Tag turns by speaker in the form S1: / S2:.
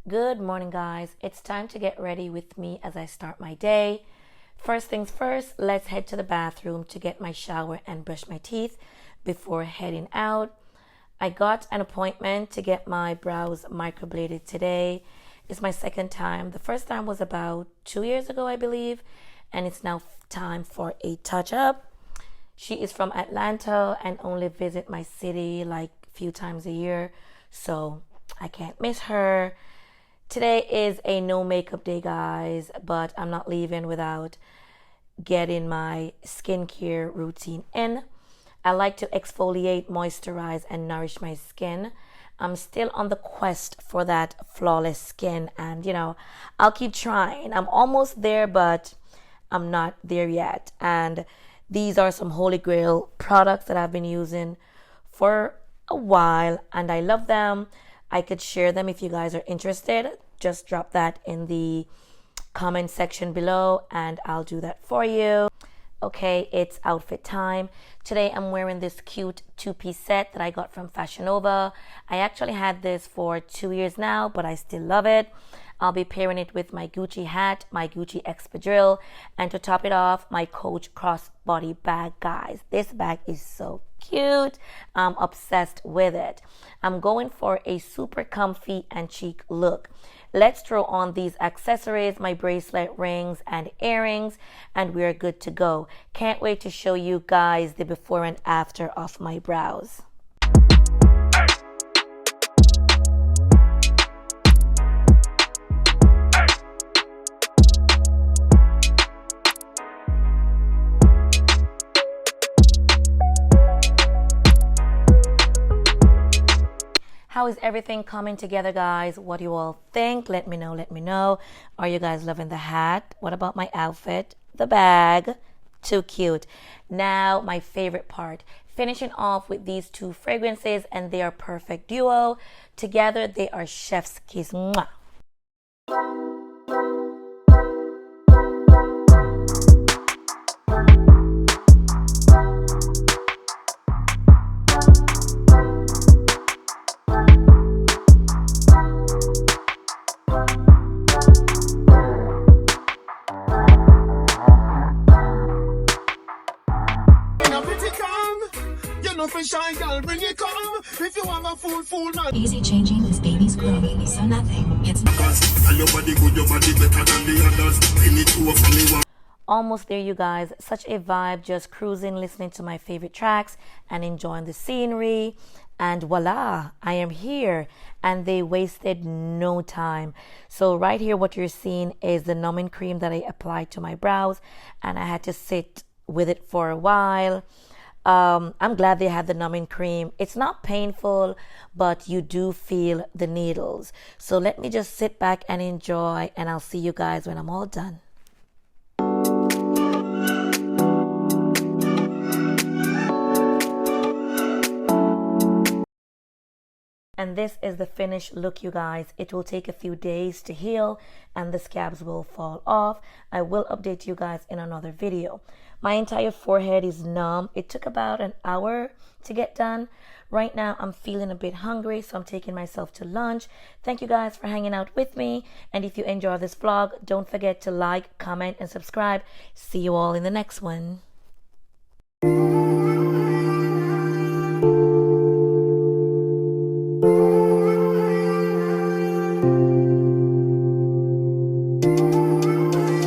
S1: Good morning, guys. It's time to get ready with me as I start my day. First things first, let's head to the bathroom to get my shower and brush my teeth before heading out. I got an appointment to get my brows microbladed today. It's my second time. The first time was about 2 years ago, I believe, and it's now time for a touch-up. She is from Atlanta and only visit my city like a few times a year, so I can't miss her. Today is a no makeup day, guys, but I'm not leaving without getting my skincare routine in. I like to exfoliate, moisturize, and nourish my skin. I'm still on the quest for that flawless skin, and I'll keep trying. I'm almost there, but I'm not there yet. And these are some holy grail products that I've been using for a while, and I love them. I could share them if you guys are interested. Just drop that in the comment section below and I'll do that for you. Okay, it's outfit time. Today I'm wearing this cute two-piece set that I got from Fashion Nova. I actually had this for 2 years now, but I still love it. I'll be pairing it with my Gucci hat, my Gucci espadrille, and to top it off, my Coach crossbody bag, guys. This bag is so cute. I'm obsessed with it. I'm going for a super comfy and chic look. Let's throw on these accessories, my bracelet, rings, and earrings, and we're good to go. Can't wait to show you guys the before and after of my brows. How is everything coming together, guys? What do you all think? Let me know. Are you guys loving the hat? What about my outfit? The bag? Too cute. Now, my favorite part. Finishing off with these two fragrances, and they are perfect duo. Together, they are chef's kiss. Mwah.
S2: Easy changing this baby's clothing, so nothing. It's
S1: almost there, you guys. Such a vibe, just cruising, listening to my favorite tracks and enjoying the scenery. And voila, I am here. And they wasted no time. So right here, what you're seeing is the numbing cream that I applied to my brows, and I had to sit with it for a while. I'm glad they had the numbing cream. It's not painful, but you do feel the needles. So let me just sit back and enjoy, and I'll see you guys when I'm all done. And this is the finished look, you guys. It will take a few days to heal and the scabs will fall off. I will update you guys in another video. My entire forehead is numb. It took about an hour to get done. Right now, I'm feeling a bit hungry, so I'm taking myself to lunch. Thank you guys for hanging out with me. And if you enjoy this vlog, don't forget to like, comment, and subscribe. See you all in the next one.